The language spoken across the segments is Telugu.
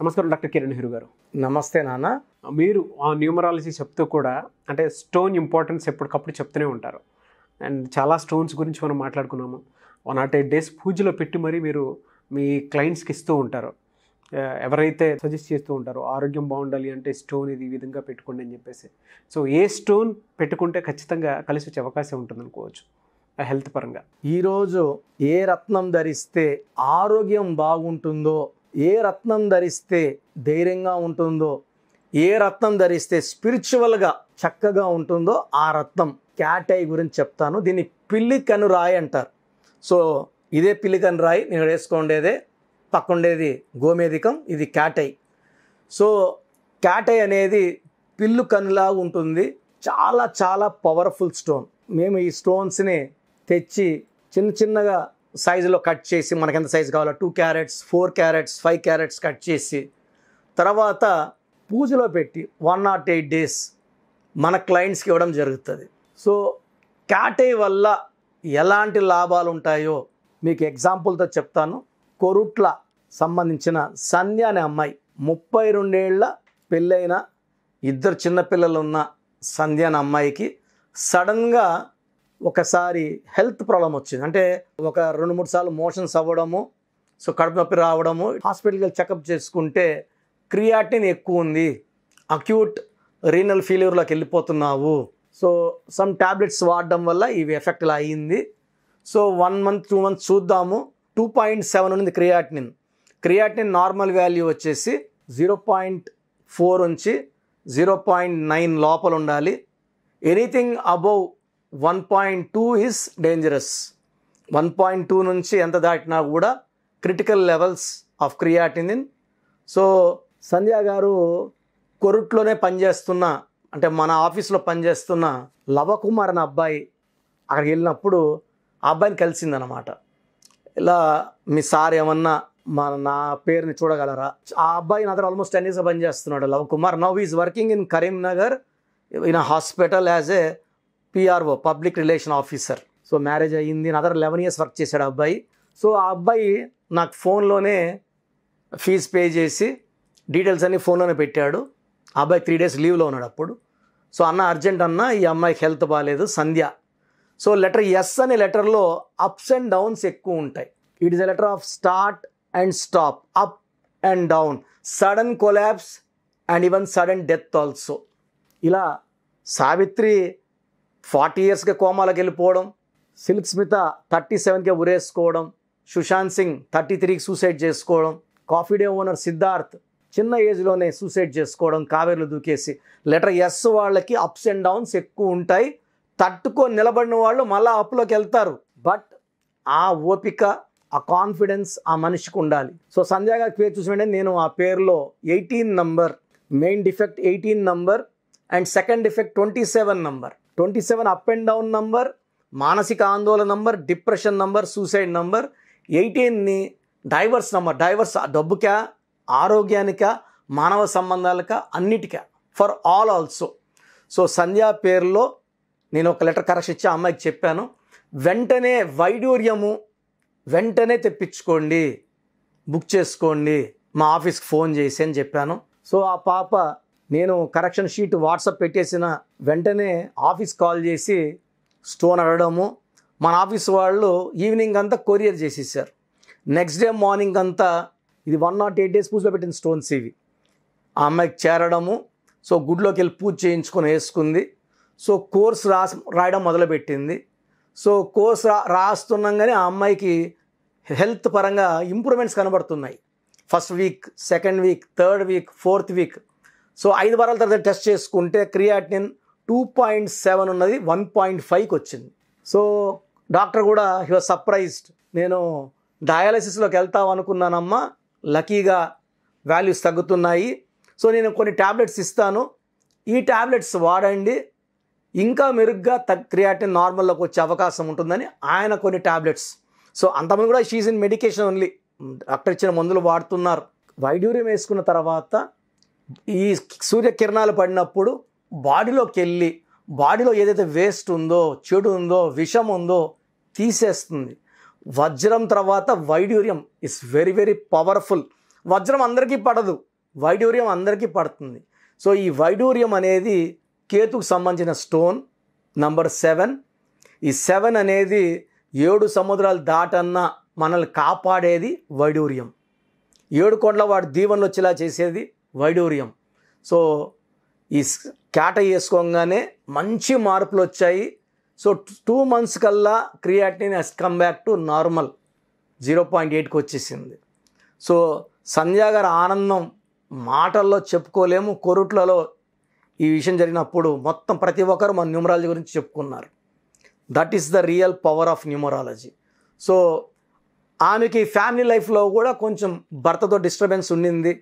నమస్కారం డాక్టర్ కిరణ్ నెహ్రూ గారు. నమస్తే నాన్న. మీరు ఆ న్యూమరాలజీ చెప్తూ కూడా అంటే స్టోన్ ఇంపార్టెన్స్ ఎప్పటికప్పుడు చెప్తూనే ఉంటారు. అండ్ చాలా స్టోన్స్ గురించి మనం మాట్లాడుకున్నాము. 108 days పూజలో పెట్టి మరి మీరు మీ క్లయింట్స్కి ఇస్తూ ఉంటారు. ఎవరైతే సజెస్ట్ చేస్తూ ఉంటారో ఆరోగ్యం బాగుండాలి అంటే స్టోన్ ఇది ఈ విధంగా పెట్టుకోండి అని చెప్పేసి. సో ఏ స్టోన్ పెట్టుకుంటే ఖచ్చితంగా కలిసి వచ్చే అవకాశం ఉంటుంది అనుకోవచ్చు హెల్త్ పరంగా? ఈరోజు ఏ రత్నం ధరిస్తే ఆరోగ్యం బాగుంటుందో, ఏ రత్నం ధరిస్తే ధైర్యంగా ఉంటుందో, ఏ రత్నం ధరిస్తే స్పిరిచువల్గా చక్కగా ఉంటుందో ఆ రత్నం క్యాటై గురించి చెప్తాను. దీన్ని పిల్లి కనురాయి అంటారు. సో ఇదే పిల్లి కనురాయి, నేను వేసుకోండేదే, పక్కుండేది గోమేధికం, ఇది క్యాటై. సో క్యాటై అనేది పిల్లు కనులా ఉంటుంది. చాలా చాలా పవర్ఫుల్ స్టోన్. మేము ఈ స్టోన్స్ని తెచ్చి చిన్న చిన్నగా సైజులో కట్ చేసి, మనకి ఎంత సైజు కావాలో 2 carats, 4 carats, 5 carats కట్ చేసి తర్వాత పూజలో పెట్టి 108 days మన క్లయింట్స్కి ఇవ్వడం జరుగుతుంది. సో క్యాటై వల్ల ఎలాంటి లాభాలు ఉంటాయో మీకు ఎగ్జాంపుల్తో చెప్తాను. కొరుట్ల సంబంధించిన సంధ్య అనే అమ్మాయి, 32 ఏళ్ల పెళ్ళైన 2 చిన్నపిల్లలు ఉన్న సంధ్య అనే అమ్మాయికి సడన్గా ఒకసారి హెల్త్ ప్రాబ్లం వచ్చింది. అంటే ఒక 2-3 సార్లు మోషన్స్ అవ్వడము, సో కడుపు నొప్పి రావడము, హాస్పిటల్కి వెళ్ళి చెకప్ చేసుకుంటే క్రియాటిన్ ఎక్కువ ఉంది, అక్యూట్ రీనల్ ఫెయిల్యూర్లోకి వెళ్ళిపోతున్నావు, సో సమ్ టాబ్లెట్స్ వాడడం వల్ల ఇవి ఎఫెక్ట్ ఇలా అయ్యింది. సో 1 month 2 months చూద్దాము. 2.7 ఉంది క్రియాటినిన్. క్రియాటినిన్ నార్మల్ వాల్యూ వచ్చేసి 0.4 నుంచి 0.9 లోపల ఉండాలి. Anything above 1.2 is dangerous. 1.2 నుంచి ఎంత దాటినా కూడా critical levels of creatinine. So Sandhya garu కొరుట్లోనే పనిచేస్తున్న, అంటే మన ఆఫీస్లో పనిచేస్తున్న లవకుమార్ అనే అబ్బాయి అక్కడికి వెళ్ళినప్పుడు ఆ అబ్బాయిని కలిసిందనమాట. ఇలా మీ సార్ ఏమన్నా నా పేరుని చూడగలరా? ఆ అబ్బాయి నా దగ్గర ఆల్మోస్ట్ 10 years పనిచేస్తున్నాడు, Lavakumar. Now is working in Karimnagar in hospital as a PRO, public relation officer. So marriage అయ్యింది, నా దగ్గర 11 years వర్క్ చేశాడు ఆ అబ్బాయి. సో ఆ అబ్బాయి నాకు ఫోన్లోనే ఫీజు పే చేసి డీటెయిల్స్ అన్నీ ఫోన్లోనే పెట్టాడు. ఆ అబ్బాయి 3 days లీవ్లో ఉన్నాడు అప్పుడు. సో అన్న అర్జెంట్ అన్న, ఈ అమ్మాయికి హెల్త్ బాగాలేదు సంధ్య. సో లెటర్ ఎస్ అనే లెటర్లో అప్స్ అండ్ డౌన్స్ ఎక్కువ ఉంటాయి. It is a letter of start and stop, up and down, sudden collapse and even sudden death also. ఇలా సావిత్రి 40 yearsకే కోమాలకు వెళ్ళిపోవడం, సిల్క్ స్మిత 37కే ఉరేసుకోవడం, సుశాంత్ సింగ్ 33కి సూసైడ్ చేసుకోవడం, కాఫీ డే ఓనర్ సిద్ధార్థ్ చిన్న ఏజ్లోనే సూసైడ్ చేసుకోవడం, కావేరులో దూకేసి. లెటర్ ఎస్ వాళ్ళకి అప్స్ అండ్ డౌన్స్ ఎక్కువ ఉంటాయి. తట్టుకొని నిలబడిన వాళ్ళు మళ్ళీ అప్లోకి వెళ్తారు. బట్ ఆ ఓపిక, ఆ కాన్ఫిడెన్స్ ఆ మనిషికి ఉండాలి. సో సంధ్య గారి పేరు చూసి వెంటనే నేను ఆ పేరులో 18 number, main defect 18 number and second defect 27 number. 27 up and down number, మానసిక ఆందోళన number, depression number, suicide number. 18ని డైవర్స్ నంబర్. డైవర్స్ డబ్బుకా, ఆరోగ్యానికా, మానవ సంబంధాలకా, అన్నిటికా, for all also. So Sandhya పేరులో నేను ఒక లెటర్ కరెక్షన్ ఇచ్చి ఆ అమ్మాయికి చెప్పాను, వెంటనే వైడూర్యము వెంటనే తెప్పించుకోండి, బుక్ చేసుకోండి, మా ఆఫీస్కి ఫోన్ చేసి అని చెప్పాను. సో ఆ పాప నేను కరెక్షన్ షీట్ వాట్సాప్ పెట్టేసిన వెంటనే ఆఫీస్ కాల్ చేసి స్టోన్ అడగడము, మన ఆఫీస్ వాళ్ళు ఈవినింగ్ అంతా కొరియర్ చేసేసారు. నెక్స్ట్ డే మార్నింగ్ అంతా ఇది 108 days పూజలో పెట్టిన స్టోన్స్ ఇవి ఆ అమ్మాయికి చేరడము. సో గుడిలోకి వెళ్ళి పూజ చేయించుకొని వేసుకుంది. సో కోర్స్ రాయడం మొదలుపెట్టింది. సో కోర్స్ రాస్తుండగానే ఆ అమ్మాయికి హెల్త్ పరంగా ఇంప్రూవ్మెంట్స్ కనబడుతున్నాయి. First week, second week, third week, fourth week. So 5 వారాల తర్వాత టెస్ట్ చేసుకుంటే క్రియాటినిన్ 2.7 ఉన్నది 1.5కి వచ్చింది. సో డాక్టర్ కూడా హీ వాజ్ సర్ప్రైజ్డ్. నేను డయాలసిస్లోకి వెళ్తావు అనుకున్నానమ్మా, లక్కీగా వాల్యూస్ తగ్గుతున్నాయి. సో నేను కొన్ని ట్యాబ్లెట్స్ ఇస్తాను, ఈ ట్యాబ్లెట్స్ వాడండి, ఇంకా మెరుగ్గా క్రియాటిన్ నార్మల్లోకి వచ్చే అవకాశం ఉంటుందని ఆయన కొన్ని ట్యాబ్లెట్స్. సో అంతమంది కూడా she's in medication only, doctor ఇచ్చిన మందులు వాడుతున్నారు. వైడ్యూరియం వేసుకున్న తర్వాత ఈ సూర్యకిరణాలు పడినప్పుడు బాడీలోకి వెళ్ళి బాడీలో ఏదైతే వేస్ట్ ఉందో, చెడు ఉందో, విషం ఉందో తీసేస్తుంది. వజ్రం తర్వాత వైడ్యూరియం ఇస్ వెరీ వెరీ పవర్ఫుల్. వజ్రం అందరికీ పడదు, వైడూర్యం అందరికీ పడుతుంది. సో ఈ వైడూర్యం అనేది కేతుకు సంబంధించిన స్టోన్ నంబర్ 7. ఈ 7 అనేది 7 సముద్రాలు దాటన్నా మనల్ని కాపాడేది వైడూర్యం. 7 కొండల వాడు దీవెనలు వచ్చేలా చేసేది వైడూర్యం. సో ఈ కేట వేసుకోగానే మంచి మార్పులు వచ్చాయి. సో 2 months కల్లా creatinine has come back to normal 0.8కి వచ్చేసింది. సో సంధ్య గారి ఆనందం మాటల్లో చెప్పుకోలేము. కొరుట్లలో ఈ విషయం జరిగినప్పుడు మొత్తం ప్రతి ఒక్కరు మన న్యూమరాలజీ గురించి చెప్పుకున్నారు. That is the real power of numerology. So ఆమెకి ఫ్యామిలీ లైఫ్లో కూడా కొంచెం భర్తతో డిస్టర్బెన్స్ ఉండింది,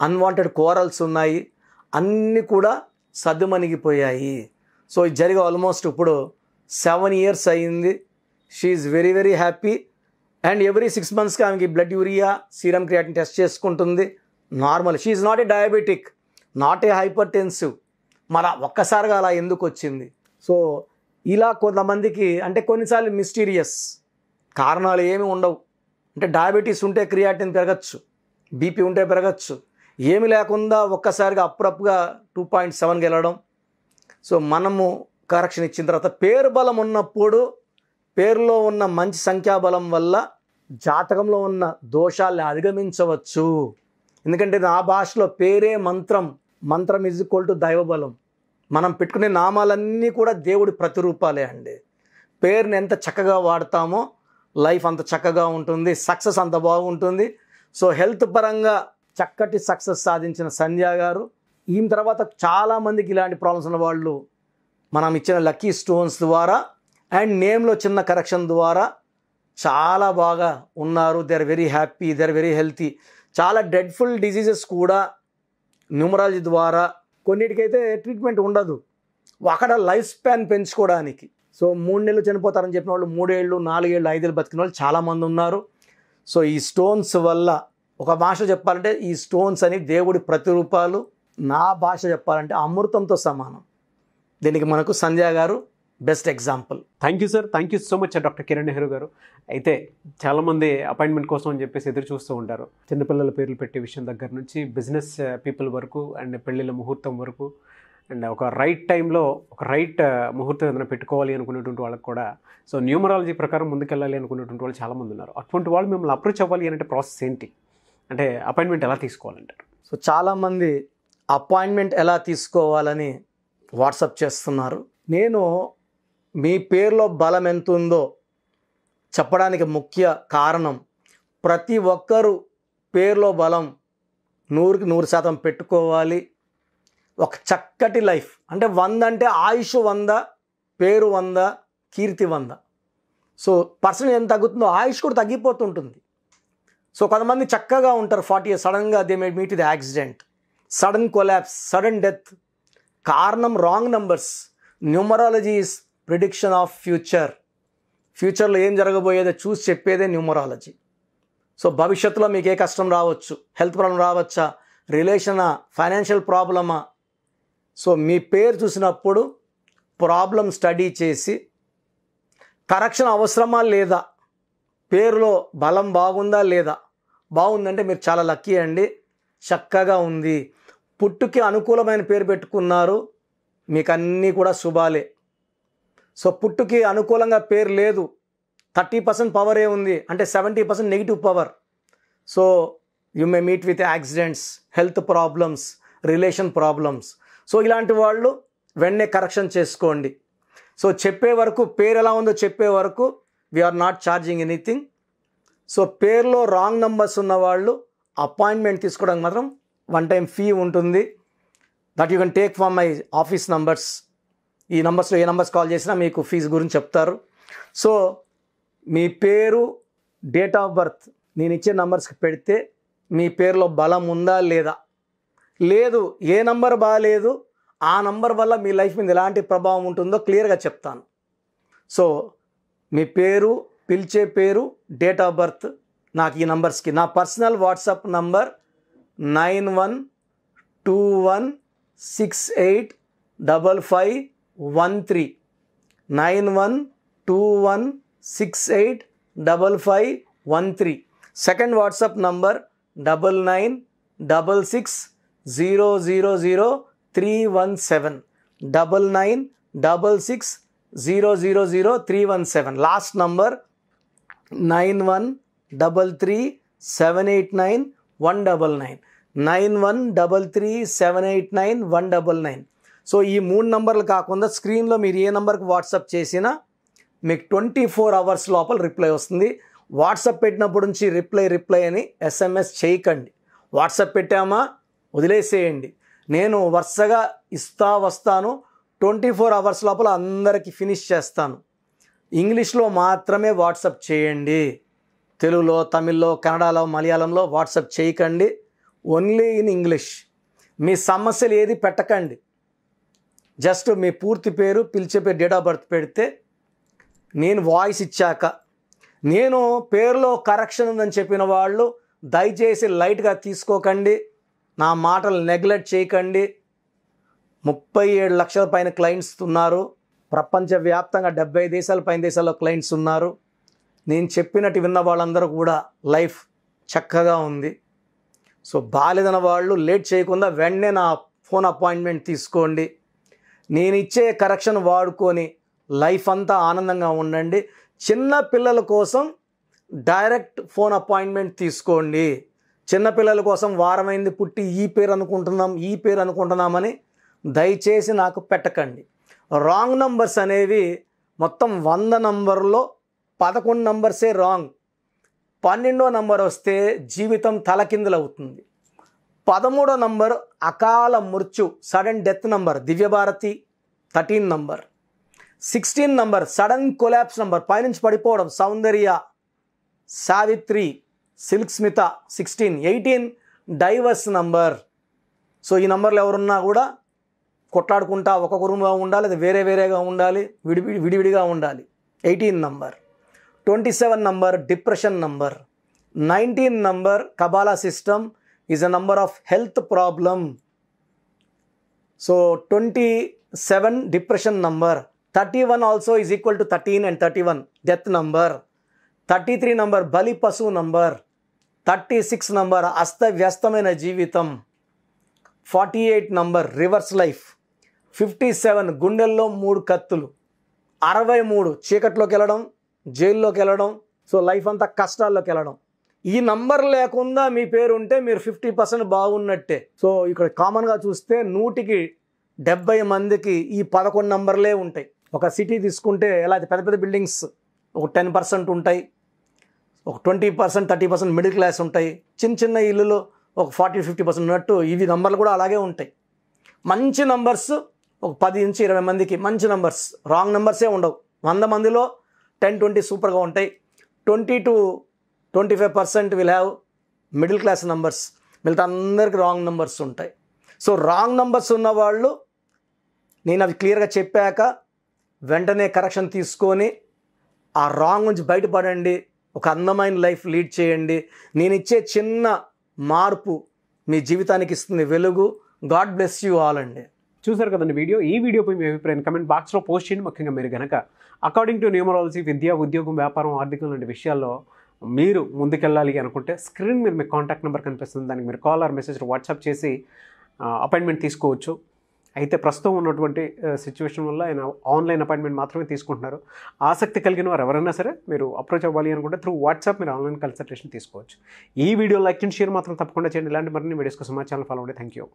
అన్వాంటెడ్ కోరల్స్ ఉన్నాయి, అన్నీ కూడా సద్దుమణిగిపోయాయి. సో ఇది జరిగి ఆల్మోస్ట్ ఇప్పుడు 7 years అయ్యింది. She is very very happy. And every 6 monthsకి ఆమెకి blood urea serum creatine test చేసుకుంటుంది, normal. She is not a diabetic, not a hypertensive. మరి ఒక్కసారిగా అలా ఎందుకు వచ్చింది? సో ఇలా కొంతమందికి అంటే కొన్నిసార్లు మిస్టీరియస్ కారణాలు ఏమి ఉండవు. అంటే డయాబెటీస్ ఉంటే క్రియాటిన్ పెరగచ్చు, బీపీ ఉంటే పెరగచ్చు, ఏమి లేకుండా ఒక్కసారిగా అప్పుడప్పుగా 2.7కి వెళ్ళడం. సో మనము కరెక్షన్ ఇచ్చిన తర్వాత పేరు బలం ఉన్నప్పుడు పేరులో ఉన్న మంచి సంఖ్యాబలం వల్ల జాతకంలో ఉన్న దోషాలను అధిగమించవచ్చు. ఎందుకంటే నా భాషలో పేరే మంత్రం, మంత్రం ఈజ్ ఈక్వల్ టు దైవబలం. మనం పెట్టుకునే నామాలన్నీ కూడా దేవుడి ప్రతిరూపాలే అండి. పేరుని ఎంత చక్కగా వాడతామో లైఫ్ అంత చక్కగా ఉంటుంది, సక్సెస్ అంత బాగుంటుంది. సో హెల్త్ పరంగా చక్కటి సక్సెస్ సాధించిన సంధ్య గారు. ఈమె తర్వాత చాలామందికి ఇలాంటి ప్రాబ్లమ్స్ ఉన్న వాళ్ళు మనం ఇచ్చిన లక్కీ స్టోన్స్ ద్వారా అండ్ నేమ్లో చిన్న కరెక్షన్ ద్వారా చాలా బాగా ఉన్నారు. They are very happy, they are very healthy. చాలా డెడ్ఫుల్ డిసీజెస్ కూడా న్యూమరాలజీ ద్వారా, కొన్నిటికైతే ట్రీట్మెంట్ ఉండదు, అక్కడ లైఫ్ స్పాన్ పెంచుకోవడానికి. సో 3 నెలలు చనిపోతారని చెప్పిన వాళ్ళు 3 ఏళ్ళు 4 ఏళ్ళు 5 ఏళ్ళు బతికిన వాళ్ళు చాలామంది ఉన్నారు. సో ఈ స్టోన్స్ వల్ల ఒక భాష చెప్పాలంటే ఈ స్టోన్స్ అని దేవుడి ప్రతిరూపాలు. నా భాష చెప్పాలంటే అమృతంతో సమానం. దీనికి మనకు సంధ్య గారు best example. Thank you sir, thank you so much doctor Kiran Nehru గారు. అయితే చాలామంది అపాయింట్మెంట్ కోసం అని చెప్పేసి ఎదురు చూస్తూ ఉంటారు. చిన్నపిల్లల పేర్లు పెట్టే విషయం దగ్గర నుంచి బిజినెస్ పీపుల్ వరకు అండ్ పెళ్ళిళ్ళ ముహూర్తం వరకు అండ్ ఒక రైట్ టైంలో ఒక రైట్ ముహూర్తం ఏదైనా పెట్టుకోవాలి అనుకునేటువంటి వాళ్ళకి కూడా సో న్యూమరాలజీ ప్రకారం ముందుకెళ్ళాలి అనుకునేటువంటి వాళ్ళు చాలామంది ఉన్నారు. అటువంటి వాళ్ళు మిమ్మల్ని అప్రోచ్ అవ్వాలి అంటే ప్రాసెస్ ఏంటి, అంటే అపాయింట్మెంట్ ఎలా తీసుకోవాలంటారు? సో చాలామంది అపాయింట్మెంట్ ఎలా తీసుకోవాలని వాట్సాప్ చేస్తున్నారు. నేను మీ పేరులో బలం ఎంత ఉందో చెప్పడానికి ముఖ్య కారణం, ప్రతి ఒక్కరూ పేరులో బలం 100కి 100% పెట్టుకోవాలి. ఒక చక్కటి లైఫ్ అంటే 100 అంటే ఆయుష్ 100, పేరు 100, కీర్తి 100. సో పర్సన్ ఎంత తగ్గుతుందో ఆయుష్ కూడా తగ్గిపోతుంటుంది. సో కొంతమంది చక్కగా ఉంటారు 40 years, సడన్గా they may meet with accident, sudden collapse, sudden death. కారణం wrong numbers. Numerology is prediction of future. ఫ్యూచర్లో ఏం జరగబోయేదో చూసి చెప్పేదే న్యూమరాలజీ. సో భవిష్యత్తులో మీకు ఏ కష్టం రావచ్చు, హెల్త్ ప్రాబ్లం రావచ్చా, రిలేషనా, ఫైనాన్షియల్ ప్రాబ్లమా. సో మీ పేరు చూసినప్పుడు ప్రాబ్లం స్టడీ చేసి కరెక్షన్ అవసరమా లేదా, పేరులో బలం బాగుందా లేదా, బాగుందంటే మీరు చాలా లక్కీ అండి, చక్కగా ఉంది. పుట్టుకి అనుకూలమైన పేరు పెట్టుకున్నారు, మీకు అన్నీ కూడా శుభాలే. సో పుట్టుకి అనుకూలంగా పేరు లేదు, 30% పవరే ఉంది అంటే 70% negative power. So you may meet with accidents, health problems, relation problems. So ఇలాంటి వాళ్ళు వెంటనే కరెక్షన్ చేసుకోండి. సో చెప్పే వరకు పేరు ఎలా ఉందో చెప్పే వరకు we're not charging anything. So పేరులో రాంగ్ నంబర్స్ ఉన్న వాళ్ళు అపాయింట్మెంట్ తీసుకోవడానికి మాత్రం 1 time ఫీ ఉంటుంది. That you can take from my office numbers. ఈ నంబర్స్లో ఏ నంబర్స్ కాల్ చేసినా మీకు ఫీజు గురించి చెప్తారు. సో మీ పేరు, డేట్ ఆఫ్ బర్త్ నేను ఇచ్చే నంబర్స్కి పెడితే మీ పేరులో బలం ఉందా లేదా, లేదు ఏ నంబర్ బాగాలేదు ఆ నంబర్ వల్ల మీ లైఫ్ మీద ఎలాంటి ప్రభావం ఉంటుందో క్లియర్గా చెప్తాను. సో మీ పేరు, పిలిచే పేరు, డేట్ ఆఫ్ బర్త్ నాకు ఈ నంబర్స్కి, నా personal WhatsApp number 9121685513 9121685513. Second WhatsApp number 9966000317 9966000317. Last number 9133789199 9133789199. So ఈ 3 నంబర్లు కాకుండా స్క్రీన్లో మీరు ఏ నంబర్కి వాట్సాప్ చేసినా మీకు 24 అవర్స్ లోపల రిప్లై వస్తుంది. వాట్సాప్ పెట్టినప్పటి నుంచి రిప్లై అని SMS చేయకండి. వాట్సాప్ పెట్టామా వదిలేసేయండి. నేను వరుసగా వస్తాను. 24 అవర్స్ లోపల అందరికీ ఫినిష్ చేస్తాను. ఇంగ్లీష్లో మాత్రమే వాట్సాప్ చేయండి. తెలుగులో, తమిళ్లో, కన్నడలో, మలయాళంలో వాట్సాప్ చేయకండి. Only in English. మీ సమస్యలు ఏది పెట్టకండి. జస్ట్ మీ పూర్తి పేరు, పిలిచే పేరు, డేట్ ఆఫ్ బర్త్ పెడితే నేను వాయిస్ ఇచ్చాక, నేను పేరులో కరెక్షన్ ఉందని చెప్పిన వాళ్ళు దయచేసి లైట్గా తీసుకోకండి. నా మాటలు నెగ్లెక్ట్ చేయకండి. 37 లక్షల పైన క్లయింట్స్ ఉన్నారు. ప్రపంచవ్యాప్తంగా 70 దేశాల పైన దేశాల్లో క్లయింట్స్ ఉన్నారు. నేను చెప్పినట్టు విన్న వాళ్ళందరూ కూడా లైఫ్ చక్కగా ఉంది. సో బాలేదన్న వాళ్ళు లేట్ చేయకుండా వెంటనే నా ఫోన్ అపాయింట్మెంట్ తీసుకోండి. నేను ఇచ్చే కరెక్షన్ వాడుకొని లైఫ్ అంతా ఆనందంగా ఉండండి. చిన్న పిల్లల కోసం డైరెక్ట్ ఫోన్ అపాయింట్మెంట్ తీసుకోండి. చిన్నపిల్లల కోసం వారమైంది పుట్టి ఈ పేరు అనుకుంటున్నామని దయచేసి నాకు పెట్టకండి. రాంగ్ నంబర్స్ అనేవి మొత్తం 100 నంబర్లో 11 నంబర్సే రాంగ్. 12వ నంబర్ వస్తే జీవితం తలకిందులవుతుంది. 13వ నంబర్ అకాల మృత్యు, sudden death number, Divya Bharti 13 number. 16 number sudden collapse number, పైనుంచి పడిపోవడం, Soundarya, Savitri, Silk Smitha 16. 18 divorce number. So ఈ నంబర్లు ఎవరున్నా కూడా కొట్లాడుకుంటా ఒక్కొక్క రూమ్గా ఉండాలి, అది వేరేగా ఉండాలి, విడివిడిగా ఉండాలి. 18 number. 27 number depression number. 19 number Kabbalah system is a number of health problem. So 27 depression number. 31 also is equal to 13 and 31 death number. 33 number బలి పశువు నంబర్. 36 నంబర్ అస్తవ్యస్తమైన జీవితం. 48 నంబర్ రివర్స్ లైఫ్. 57 గుండెల్లో 3 కత్తులు. 63 చీకట్లోకి వెళ్ళడం, జైల్లోకి వెళ్ళడం, సో లైఫ్ అంతా కష్టాల్లోకి వెళ్ళడం. ఈ నంబర్ లేకుండా మీ పేరు ఉంటే మీరు 50% బాగున్నట్టే. సో ఇక్కడ కామన్గా చూస్తే 100కి 70 మందికి ఈ 11 నంబర్లే ఉంటాయి. ఒక సిటీ తీసుకుంటే ఎలా పెద్ద పెద్ద బిల్డింగ్స్ ఒక 10% ఉంటాయి, ఒక 20% 30% మిడిల్ క్లాస్ ఉంటాయి. చిన్న ఇల్లులో ఒక 40-50% ఉన్నట్టు ఇవి నంబర్లు కూడా అలాగే ఉంటాయి. మంచి నంబర్స్ ఒక 10 నుంచి 20 మందికి మంచి నంబర్స్, రాంగ్ నంబర్సే ఉండవు. 100 మందిలో 10-20 సూపర్గా ఉంటాయి. 20-25% will have middle class numbers, మిగతా అందరికి రాంగ్ నంబర్స్ ఉంటాయి. సో రాంగ్ నంబర్స్ ఉన్నవాళ్ళు నేను అవి క్లియర్గా చెప్పాక వెంటనే కరెక్షన్ తీసుకొని ఆ రాంగ్ నుంచి బయటపడండి. ఒక అందమైన లైఫ్ లీడ్ చేయండి. నేను ఇచ్చే చిన్న మార్పు మీ జీవితానికి ఇస్తుంది వెలుగు. గాడ్ బ్లెస్ యూ ఆల్ అండి. చూసారు కదండి వీడియో. ఈ వీడియోపై మీ అభిప్రాయం కమెంట్ బాక్స్లో పోస్ట్ చేయండి. ముఖ్యంగా మీరు కనుక అకార్డింగ్ టు న్యూమరాలజీ విద్య, ఉద్యోగం, వ్యాపారం, ఆర్థికం లాంటి విషయాల్లో మీరు ముందుకెళ్ళాలి అనుకుంటే స్క్రీన్ మీద మీ కాంటాక్ట్ నెంబర్ కనిపిస్తుంది. దానికి మీరు కాల్ ఆర్ మెసేజ్ వాట్సాప్ చేసి అపాయింట్మెంట్ తీసుకోవచ్చు. అయితే ప్రస్తుతం ఉన్నటువంటి సిచ్యువేషన్ వల్ల ఆయన ఆన్లైన్ అపాయింట్మెంట్ మాత్రమే తీసుకుంటున్నారు. ఆసక్తి కలిగిన వారు ఎవరైనా సరే మీరు అప్రోచ్ అవ్వాలి అనుకుంటే త్రూ వాట్సాప్ మీరు ఆన్లైన్ కన్సల్టేషన్ తీసుకోవచ్చు. ఈ వీడియో లైక్ అండ్ షేర్ మాత్రం తప్పకుండా చేయండి. ఇలాంటి మరిన్ని వీడియోస్ కోసం మా ఛానల్ ఫాలో అవ్వండి. Thank you.